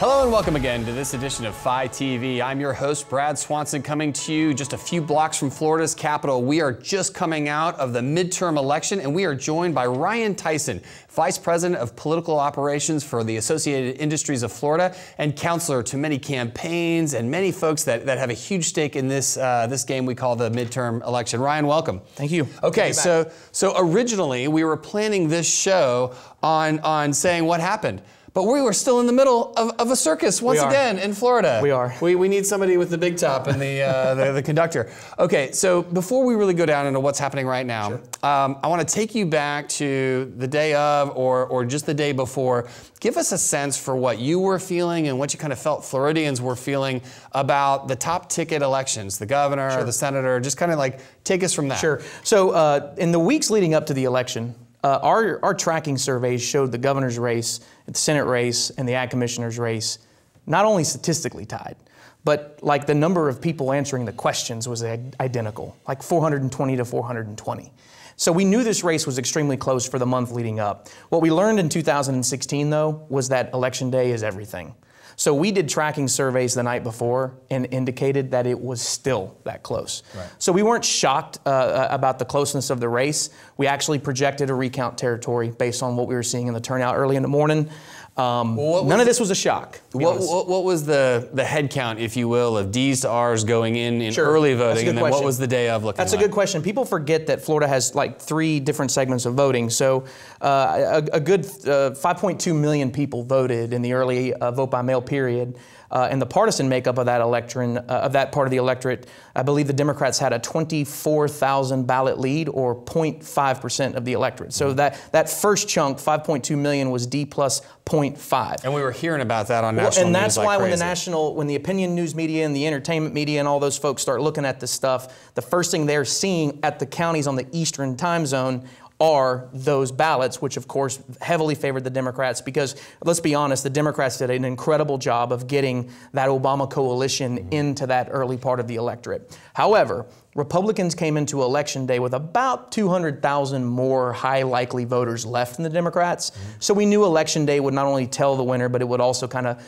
Hello and welcome again to this edition of FLITernetTV. I'm your host, Brad Swanson, coming to you just a few blocks from Florida's capital. We are just coming out of the midterm election, and we are joined by Bryan Tyson, Vice President of Political Operations for the Associated Industries of Florida and counselor to many campaigns and many folks that have a huge stake in this game we call the midterm election. Ryan, welcome. Thank you. Okay, so originally we were planning this show on saying what happened. But we were still in the middle of a circus once again in Florida. We are. We need somebody with the big top and the conductor. Okay, so before we really go down into what's happening right now, sure. I want to take you back to the day of or just the day before. Give us a sense for what you were feeling and what you kind of felt Floridians were feeling about the top ticket elections, the governor, sure. the senator. Just kind of like take us from that. Sure. So in the weeks leading up to the election, our tracking surveys showed the governor's race, the Senate race, and the Ag Commissioner's race not only statistically tied, but like the number of people answering the questions was identical, like 420 to 420. So we knew this race was extremely close for the month leading up. What we learned in 2016, though, was that election day is everything. So we did tracking surveys the night before and indicated that it was still that close. Right. So we weren't shocked about the closeness of the race. We actually projected a recount territory based on what we were seeing in the turnout early in the morning. None of this was a shock. What was the head count, if you will, of D's to R's going in sure. early voting, and then question. what was the day of looking That's like? a good question. People forget that Florida has like 3 different segments of voting. So a good 5.2 million people voted in the early vote by mail period. And the partisan makeup of that that part of the electorate, I believe the Democrats had a 24,000 ballot lead, or 0.5% of the electorate. So that first chunk, 5.2 million, was D plus 0.5. And we were hearing about that on national news. And that's like why crazy. when the opinion news media and the entertainment media and all those folks start looking at this stuff, the first thing they're seeing at the counties on the Eastern time zone are those ballots, which of course heavily favored the Democrats, because let's be honest, the Democrats did an incredible job of getting that Obama coalition into that early part of the electorate. However, Republicans came into Election Day with about 200,000 more high likely voters left than the Democrats. So we knew Election Day would not only tell the winner, but it would also kind of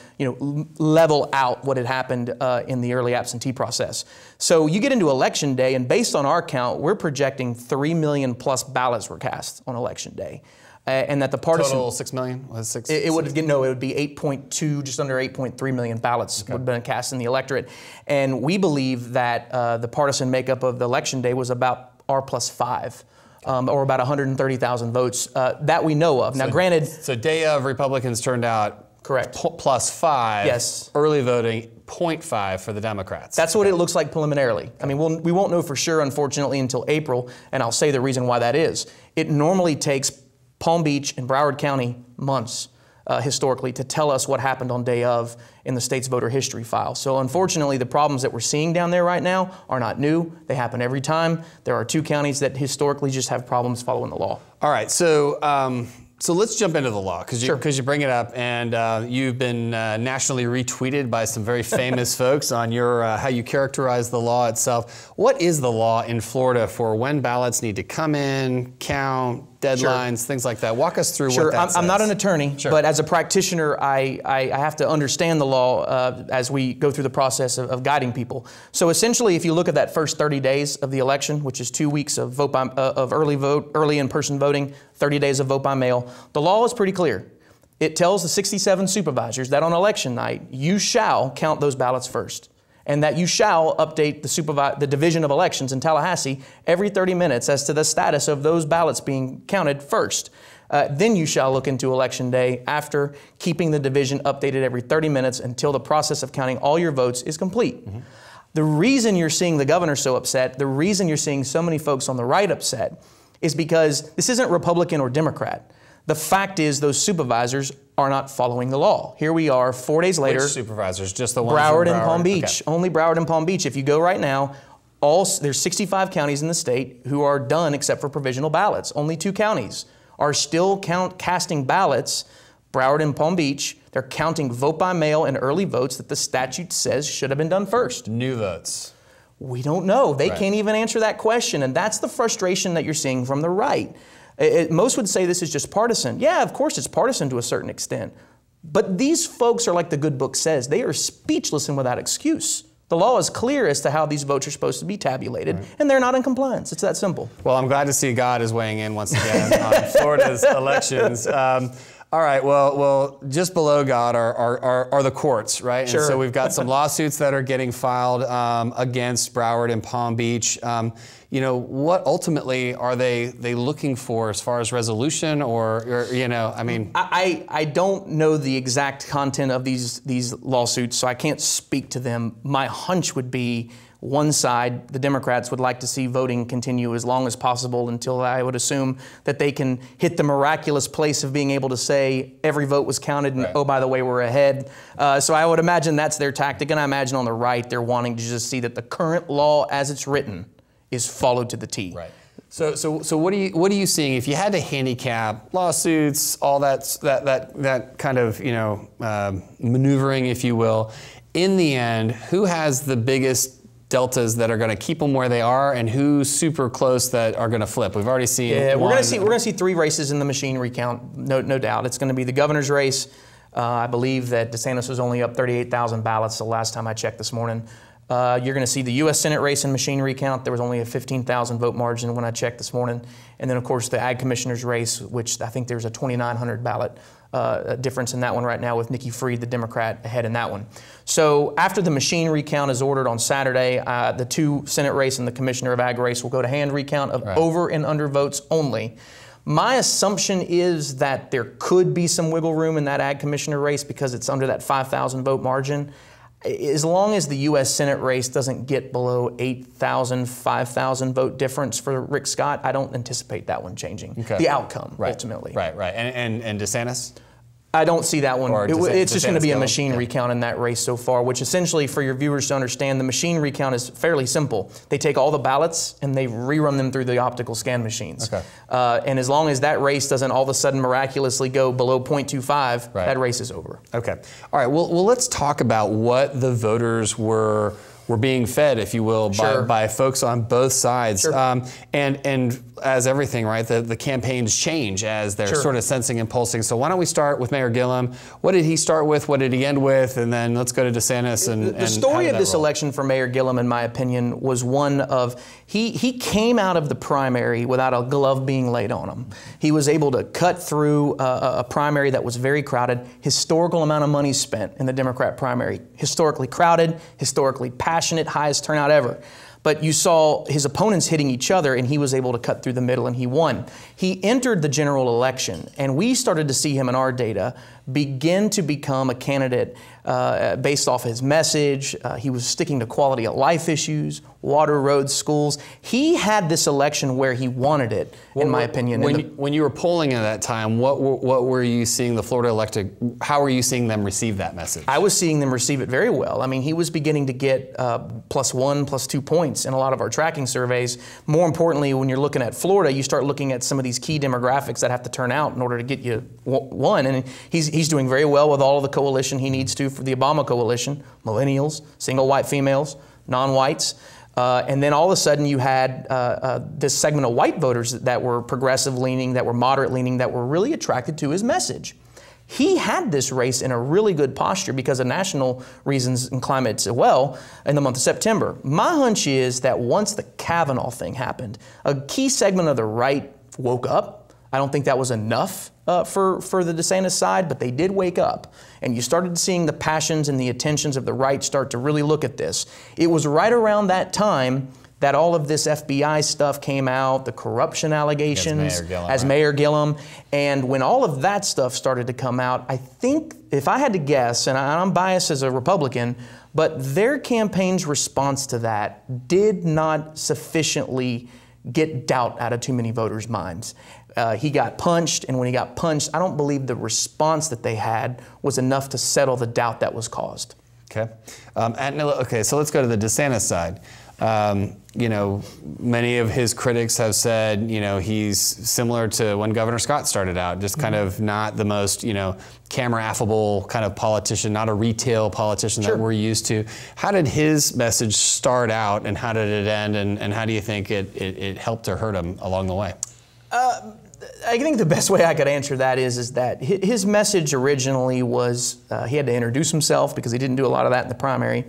level out what had happened in the early absentee process. So you get into Election Day, and based on our count, we're projecting 3 million plus ballots were cast on Election Day. And that the partisan total 6 million was 6. It would be 8.2, just under 8.3 million ballots would have been cast in the electorate, and we believe that the partisan makeup of the election day was about R plus 5. Or about 130,000 votes that we know of. Now, granted, so day of Republicans turned out correct plus 5. Yes. Early voting 0.5 for the Democrats. That's what it looks like preliminarily. I mean, we won't know for sure, unfortunately, until April, and I'll say the reason why that is. It normally takes Palm Beach and Broward County months historically to tell us what happened on day of in the state's voter history file. So unfortunately, the problems that we're seeing down there right now are not new. They happen every time. There are 2 counties that historically just have problems following the law. All right, so so let's jump into the law, because you bring it up, and you've been nationally retweeted by some very famous folks on your how you characterize the law itself. What is the law in Florida for when ballots need to come in, count, deadlines, things like that? Walk us through what that says. I'm not an attorney, but as a practitioner, I have to understand the law as we go through the process of guiding people. So essentially, if you look at that first 30 days of the election, which is 2 weeks of early in-person voting, 30 days of vote by mail, the law is pretty clear. It tells the 67 supervisors that on election night, you shall count those ballots first, and that you shall update the Division of Elections in Tallahassee every 30 minutes as to the status of those ballots being counted first. Then you shall look into Election Day after, keeping the division updated every 30 minutes until the process of counting all your votes is complete. The reason you're seeing the governor so upset, the reason you're seeing so many folks on the right upset, is because this isn't Republican or Democrat. The fact is those supervisors are not following the law. Here we are 4 days later. Which supervisors? Just the ones Broward in and Palm Beach. Okay. Only Broward and Palm Beach. If you go right now, there's 65 counties in the state who are done except for provisional ballots. Only 2 counties are still casting ballots. Broward and Palm Beach. They're counting vote by mail and early votes that the statute says should have been done first. New votes. We don't know. They can't even answer that question, and that's the frustration that you're seeing from the right. Most would say this is just partisan. Yeah, of course it's partisan to a certain extent, But these folks are like the good book says, they are speechless and without excuse. The law is clear as to how these votes are supposed to be tabulated, and they're not in compliance. It's that simple. Well, I'm glad to see God is weighing in once again on Florida's elections. All right, well, just below God are the courts, right? Sure. And so we've got some lawsuits that are getting filed against Broward and Palm Beach. You know, what ultimately are they looking for as far as resolution, or you know, I mean, I don't know the exact content of these lawsuits, so I can't speak to them. My hunch would be one side, the Democrats, would like to see voting continue as long as possible until I would assume that they can hit the miraculous place of being able to say every vote was counted and, oh, by the way, we're ahead. So I would imagine that's their tactic, and I imagine on the right they're wanting to just see that the current law as it's written is followed to the T. Right. So what are you seeing if you had to handicap lawsuits, all that kind of, you know, maneuvering, if you will? In the end, who has the biggest deltas that are going to keep them where they are, and who's super close that are going to flip? We've already seen. Yeah, we're going to see three races in the machine recount, no doubt. It's going to be the governor's race. I believe that DeSantis was only up 38,000 ballots the last time I checked this morning. You're going to see the U.S. Senate race in machine recount. There was only a 15,000 vote margin when I checked this morning. And then, of course, the Ag Commissioner's race, which I think there's a 2,900 ballot difference in that one right now, with Nikki Fried, the Democrat, ahead in that one. So after the machine recount is ordered on Saturday, the two Senate race and the Commissioner of Ag race will go to hand recount of over and under votes only. My assumption is that there could be some wiggle room in that Ag Commissioner race because it's under that 5,000 vote margin. As long as the U.S. Senate race doesn't get below 8,000, 5,000 vote difference for Rick Scott, I don't anticipate that one changing. The outcome, ultimately. Right. And DeSantis? I don't see that one. It's just going to be a DeSantis machine recount in that race so far, which essentially, for your viewers to understand, the machine recount is fairly simple. They take all the ballots and they rerun them through the optical scan machines. And as long as that race doesn't all of a sudden miraculously go below 0.25, that race is over. Okay. All right. Well, let's talk about what the voters were being fed, if you will, by folks on both sides. And as everything, right, the campaigns change as they're sort of sensing and pulsing. So why don't we start with Mayor Gillum? What did he start with? What did he end with? And then let's go to DeSantis. The story of this election for Mayor Gillum, in my opinion, was one of he came out of the primary without a glove being laid on him. He was able to cut through a primary that was very crowded. Historical amount of money spent in the Democrat primary. Historically crowded, historically passionate, highest turnout ever. But you saw his opponents hitting each other, and he was able to cut through the middle, and he won. He entered the general election, and we started to see him in our data begin to become a candidate based off his message. He was sticking to quality of life issues, water, roads, schools. He had this election where he wanted it, in my opinion. When you were polling at that time, what were you seeing the Florida electorate, how were you seeing them receive that message? I was seeing them receive it very well. I mean, he was beginning to get +1, +2 points in a lot of our tracking surveys. More importantly, when you're looking at Florida, you start looking at some of these key demographics that have to turn out in order to get you one. And he's doing very well with all of the coalition he needs to for the Obama coalition, millennials, single white females, non-whites. And then all of a sudden you had this segment of white voters that were progressive leaning, that were moderate leaning, that were really attracted to his message. He had this race in a really good posture because of national reasons and climate as well in the month of September. My hunch is that once the Kavanaugh thing happened, a key segment of the right woke up. I don't think that was enough for the DeSantis side, but they did wake up. And you started seeing the passions and the attentions of the right start to really look at this. It was right around that time that all of this FBI stuff came out, the corruption allegations as Mayor Gillum. And when all of that stuff started to come out, I think, if I had to guess, and I'm biased as a Republican, but their campaign's response to that did not sufficiently get doubt out of too many voters' minds. He got punched, and when he got punched, I don't believe the response that they had was enough to settle the doubt that was caused. Okay. So let's go to the DeSantis side. You know, many of his critics have said, you know, he's similar to when Governor Scott started out, just kind of not the most, you know, camera affable kind of politician, not a retail politician that we're used to. How did his message start out, and how did it end, and how do you think it helped or hurt him along the way? I think the best way I could answer that is that his message originally was he had to introduce himself because he didn't do a lot of that in the primary.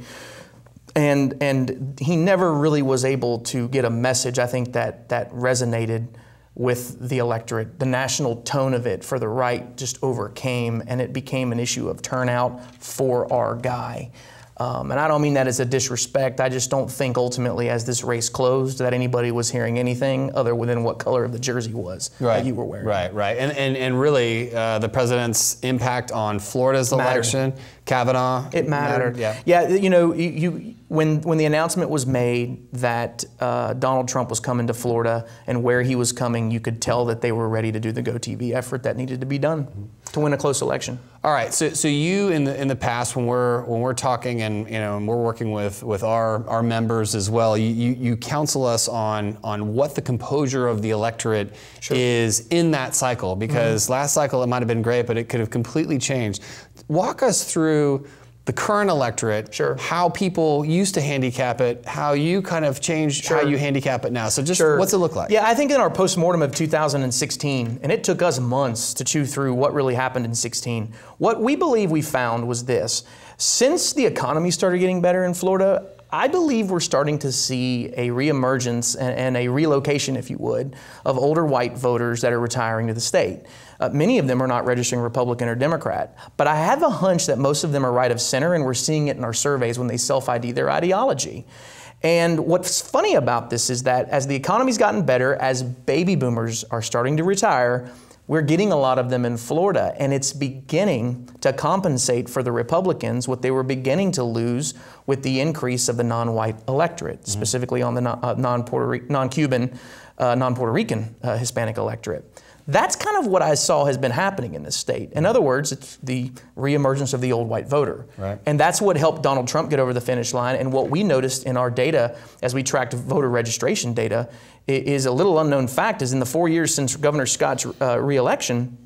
And he never really was able to get a message, I think, that resonated with the electorate. The national tone of it for the right just overcame, and it became an issue of turnout for our guy. And I don't mean that as a disrespect. I just don't think ultimately, as this race closed, that anybody was hearing anything other than what color of the jersey was that you were wearing. Right. And really, the president's impact on Florida's election, Kavanaugh, it mattered. Yeah. You know, when the announcement was made that Donald Trump was coming to Florida and where he was coming, you could tell that they were ready to do the GoTV effort that needed to be done to win a close election. All right. So you in the past, when we're talking and and we're working with our members as well, you counsel us on what the composure of the electorate is in that cycle, because last cycle it might have been great, but it could have completely changed. Walk us through the current electorate, how people used to handicap it, how you kind of changed how you handicap it now. So just what's it look like? Yeah, I think in our postmortem of 2016, and it took us months to chew through what really happened in 16, what we believe we found was this. Since the economy started getting better in Florida, I believe we're starting to see a reemergence and a relocation, if you would, of older white voters that are retiring to the state. Many of them are not registering Republican or Democrat, but I have a hunch that most of them are right of center, and we're seeing it in our surveys when they self-ID their ideology. And what's funny about this is that as the economy's gotten better, as baby boomers are starting to retire, we're getting a lot of them in Florida, and it's beginning to compensate for the Republicans what they were beginning to lose with the increase of the non-white electorate, specifically on the non-Cuban, non-Puerto Rican Hispanic electorate. That's kind of what I saw has been happening in this state. In other words, it's the reemergence of the old white voter. And that's what helped Donald Trump get over the finish line. And what we noticed in our data as we tracked voter registration data is a little unknown fact is in the 4 years since Governor Scott's re-election,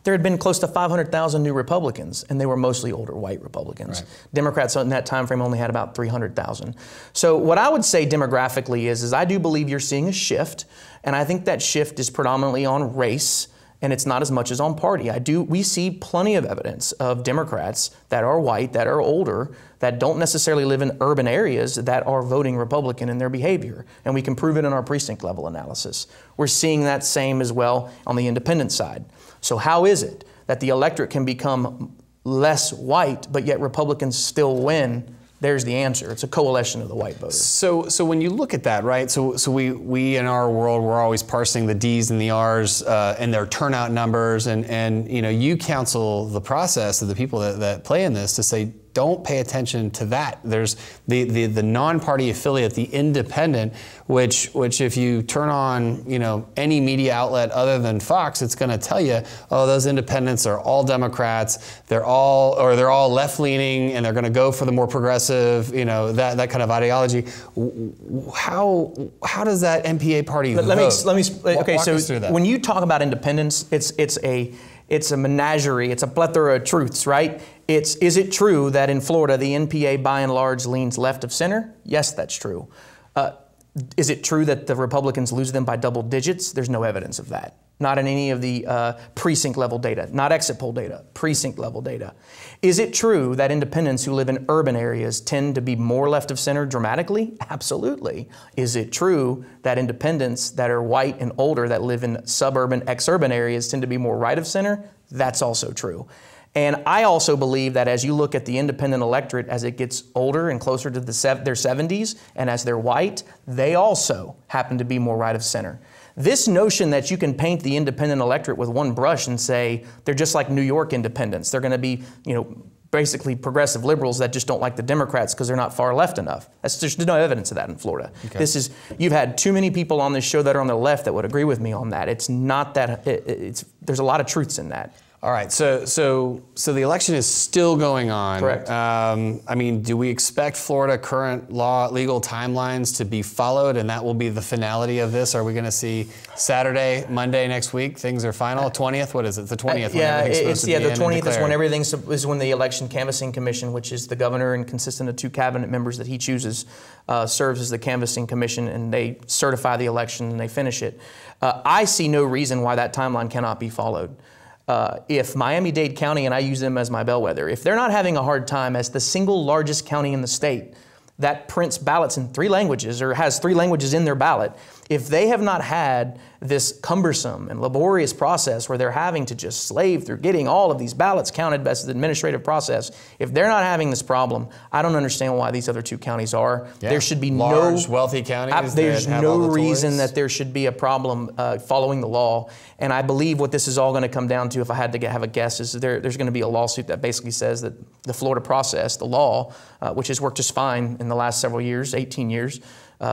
there had been close to 500,000 new Republicans, and they were mostly older white Republicans. Democrats in that time frame only had about 300,000. So what I would say demographically is I do believe you're seeing a shift, and I think that shift is predominantly on race, and it's not as much as on party. We see plenty of evidence of Democrats that are white, that are older, that don't necessarily live in urban areas that are voting Republican in their behavior. And we can prove it in our precinct level analysis. We're seeing that same as well on the independent side. So how is it that the electorate can become less white, but yet Republicans still win? There's the answer. It's a coalition of the white voters. So when you look at that, right? So we in our world, we're always parsing the D's and the R's and their turnout numbers, and you counsel the process of the people that play in this to say, don't pay attention to that. There's the non-party affiliate, the independent, which if you turn on any media outlet other than Fox, it's going to tell you, oh, those independents are all Democrats, they're all left-leaning, and they're going to go for the more progressive, that kind of ideology. How does that MPA party vote? Okay, so when you talk about independence, it's a menagerie, it's a plethora of truths, right? Is it true that in Florida the NPA by and large leans left of center? Yes, that's true. Is it true that the Republicans lose them by double digits? There's no evidence of that. Not in any of the precinct level data, not exit poll data, precinct level data. Is it true that independents who live in urban areas tend to be more left of center dramatically? Absolutely. Is it true that independents that are white and older that live in suburban, exurban areas tend to be more right of center? That's also true. And I also believe that as you look at the independent electorate, as it gets older and closer to their 70s, and as they're white, they also happen to be more right of center. This notion that you can paint the independent electorate with one brush and say they're just like New York independents, they're going to be, basically progressive liberals that just don't like the Democrats because they're not far left enough. There's no evidence of that in Florida. Okay. You've had too many people on this show that are on the left that would agree with me on that. It's not that, there's a lot of truths in that. All right, so the election is still going on. Correct. I mean, do we expect Florida current legal timelines to be followed, and that will be the finality of this? Are we going to see Saturday, Monday next week? Things are final. 20th. What is it? The 20th. Yeah, the 20th is when everything's when the election canvassing commission, which is the governor and consistent of 2 cabinet members that he chooses, serves as the canvassing commission, and they certify the election and they finish it. I see no reason why that timeline cannot be followed. If Miami-Dade County, and I use them as my bellwether, if they're not having a hard time as the single largest county in the state that prints ballots in 3 languages or has 3 languages in their ballot, if they have not had this cumbersome and laborious process where they're having to just slave through getting all of these ballots counted as the administrative process, if they're not having this problem, I don't understand why these other 2 counties are. Yeah. There should be large, wealthy counties. There's no reason that there should be a problem following the law. And I believe what this is all going to come down to, if I had to have a guess, is there's going to be a lawsuit that basically says that the Florida process, the law, which has worked just fine in the last several years, 18 years,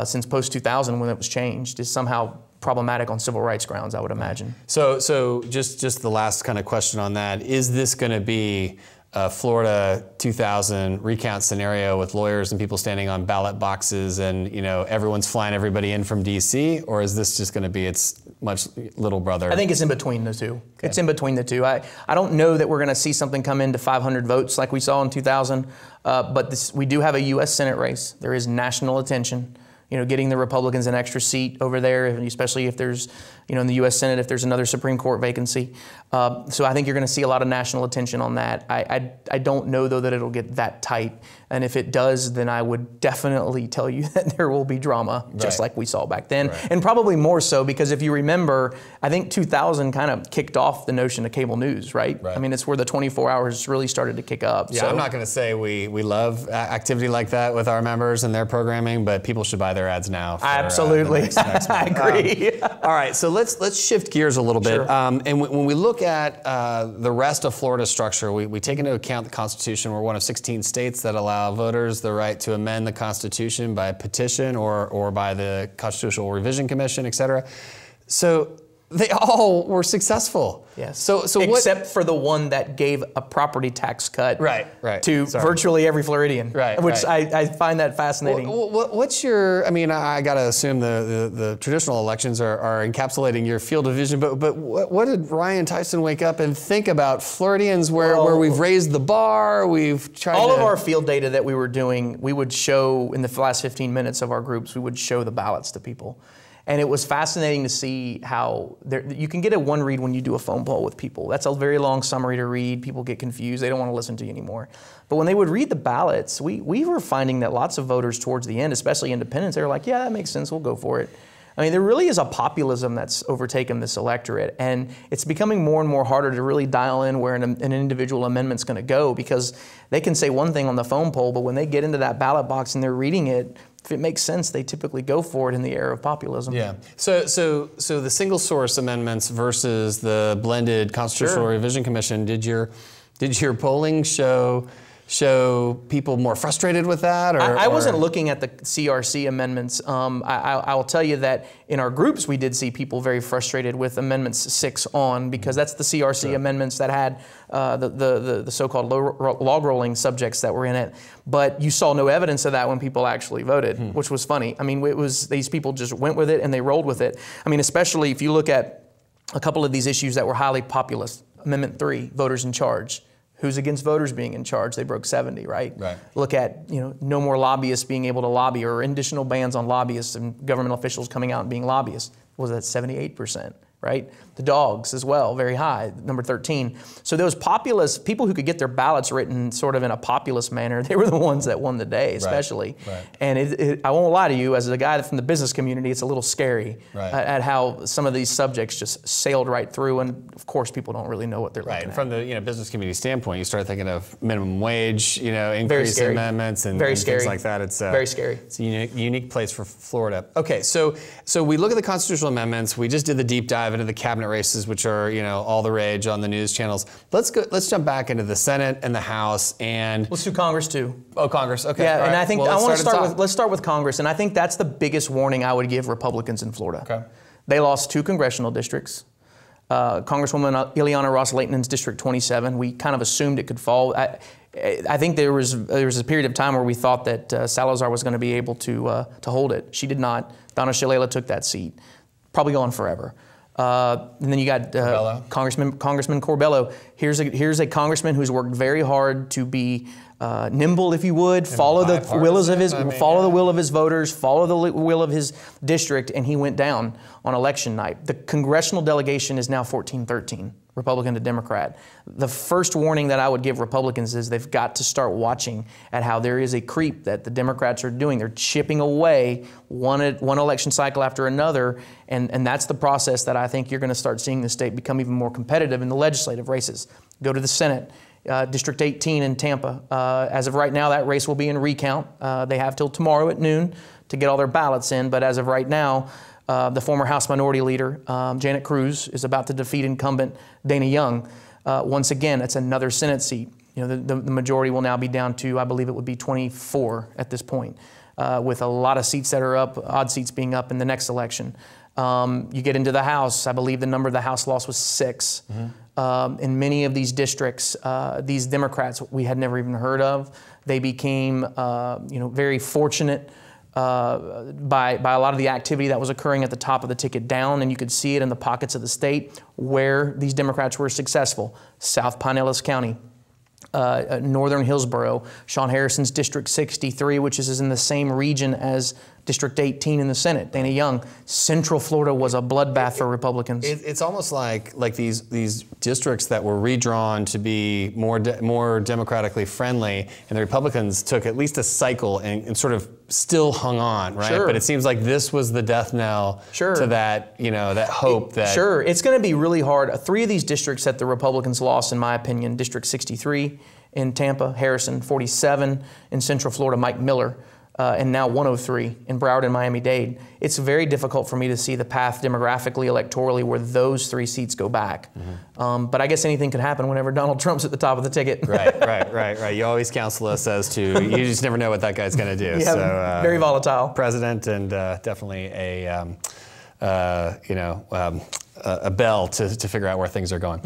since post-2000 when it was changed, is somehow problematic on civil rights grounds, I would imagine. So just the last kind of question on that, is this going to be a Florida 2000 recount scenario with lawyers and people standing on ballot boxes and, you know, everyone's flying everybody in from D.C., or is this just going to be its much little brother? I think it's in between the two. Okay. It's in between the two. I don't know that we're going to see something come into 500 votes like we saw in 2000, but we do have a U.S. Senate race. There is national attention. You know, getting the Republicans an extra seat over there, especially if there's, you know, in the U.S. Senate, if there's another Supreme Court vacancy. So I think you're going to see a lot of national attention on that. I don't know, though, that it'll get that tight. And if it does, then I would definitely tell you that there will be drama, just like we saw back then. Right. And probably more so because if you remember, I think 2000 kind of kicked off the notion of cable news, right? I mean, it's where the 24 hours really started to kick up. Yeah, so. I'm not going to say we love activity like that with our members and their programming, but people should buy their ads now. For, absolutely. Next I agree. All right, so let's shift gears a little bit. Sure. And when we look at the rest of Florida's structure, we take into account the Constitution. We're one of 16 states that allow voters the right to amend the Constitution by petition or by the Constitutional Revision Commission, et cetera. So they all were successful. Yes. So except for the one that gave a property tax cut to virtually every Floridian. Which I find that fascinating. What's your? I mean, I got to assume the traditional elections are encapsulating your field of vision. But what did Bryan Tyson wake up and think about Floridians where we've raised the bar? We've tried all of our field data that we were doing. We would show in the last 15 minutes of our groups. We would show the ballots to people. And it was fascinating to see how you can get a one read when you do a phone poll with people. That's a very long summary to read. People get confused. They don't want to listen to you anymore. But when they would read the ballots, we were finding that lots of voters towards the end, especially independents, they were like, yeah, that makes sense. We'll go for it. I mean, there really is a populism that's overtaken this electorate. And it's becoming more and more harder to really dial in where an individual amendment's going to go, because they can say one thing on the phone poll, but when they get into that ballot box and they're reading it, if it makes sense, they typically go for it in the era of populism. Yeah. So the single source amendments versus the blended Constitutional Revision Commission, did your polling show people more frustrated with that? Or, I wasn't looking at the CRC amendments. I'll tell you that in our groups we did see people very frustrated with amendments 6 on, because that's the CRC amendments that had the so-called log rolling subjects that were in it. But you saw no evidence of that when people actually voted, which was funny. I mean, it was these people just went with it and they rolled with it. I mean, especially if you look at a couple of these issues that were highly populist. Amendment 3, voters in charge. Who's against voters being in charge? They broke 70, right? Look at, no more lobbyists being able to lobby, or additional bans on lobbyists and government officials coming out and being lobbyists. Was that 78%, right? The dogs as well, very high, number 13. So those populist people who could get their ballots written sort of in a populist manner, they were the ones that won the day, especially. And I won't lie to you, as a guy from the business community, it's a little scary at how some of these subjects just sailed right through, and of course people don't really know what they're looking at. From the business community standpoint, you start thinking of minimum wage, increase amendments and things like that. It's very scary. It's a unique place for Florida. Okay, so we look at the constitutional amendments. We just did the deep dive into the cabinet races, which are all the rage on the news channels. Let's jump back into the Senate and the House, and let's do Congress too. Oh, Congress. Okay. Yeah, and I think I want to start let's start with Congress, and I think that's the biggest warning I would give Republicans in Florida. Okay. They lost 2 congressional districts. Congresswoman Ileana Ros-Lehtinen, District 27. We kind of assumed it could fall. I think there was a period of time where we thought that Salazar was going to be able to hold it. She did not. Donna Shalala took that seat. Probably gone forever. And then you got Congressman Corbello. Here's a congressman who's worked very hard to be nimble, if you would, follow the wills of the will of his voters, follow the will of his district, and he went down on election night. The congressional delegation is now 14-13, Republican to Democrat. The first warning that I would give Republicans is they've got to start watching at how there is a creep that the Democrats are doing. They're chipping away one election cycle after another, and that's the process that I think you're going to start seeing the state become even more competitive in the legislative races. Go to the Senate. District 18 in Tampa. As of right now, that race will be in recount. They have till tomorrow at noon to get all their ballots in, but as of right now, the former House Minority Leader, Janet Cruz, is about to defeat incumbent Dana Young. Once again, it's another Senate seat. You know, the majority will now be down to, I believe it would be 24 at this point, with a lot of seats that are up, odd seats being up in the next election. You get into the House, I believe the number of the House loss was 6. In many of these districts, these Democrats we had never even heard of, they became very fortunate by a lot of the activity that was occurring at the top of the ticket down, and you could see it in the pockets of the state where these Democrats were successful. South Pinellas County, Northern Hillsborough, Sean Harrison's District 63, which is in the same region as District 18 in the Senate, Dana Young. Central Florida was a bloodbath for Republicans. It's almost like these districts that were redrawn to be more democratically friendly, and the Republicans took at least a cycle and sort of still hung on, right? Sure. But it seems like this was the death knell to that, that hope that... Sure, it's going to be really hard. 3 of these districts that the Republicans lost, in my opinion, District 63 in Tampa, Harrison, 47 in Central Florida, Mike Miller, and now 103 in Broward and Miami-Dade. It's very difficult for me to see the path demographically, electorally, where those 3 seats go back. But I guess anything could happen whenever Donald Trump's at the top of the ticket. Right. You always counsel us as to, you just never know what that guy's going to do. Yeah, so, very volatile. President, and definitely a bell to figure out where things are going.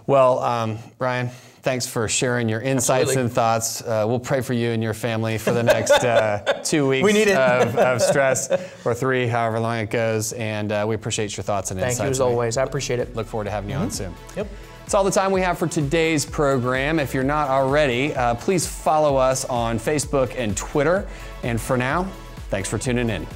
Well, Bryan, thanks for sharing your insights and thoughts. We'll pray for you and your family for the next 2 weeks we need it. of stress, or 3, however long it goes. And we appreciate your thoughts and insights. Thank you as always. I appreciate it. Look forward to having you on soon. Yep. That's all the time we have for today's program. If you're not already, please follow us on Facebook and Twitter. And for now, thanks for tuning in.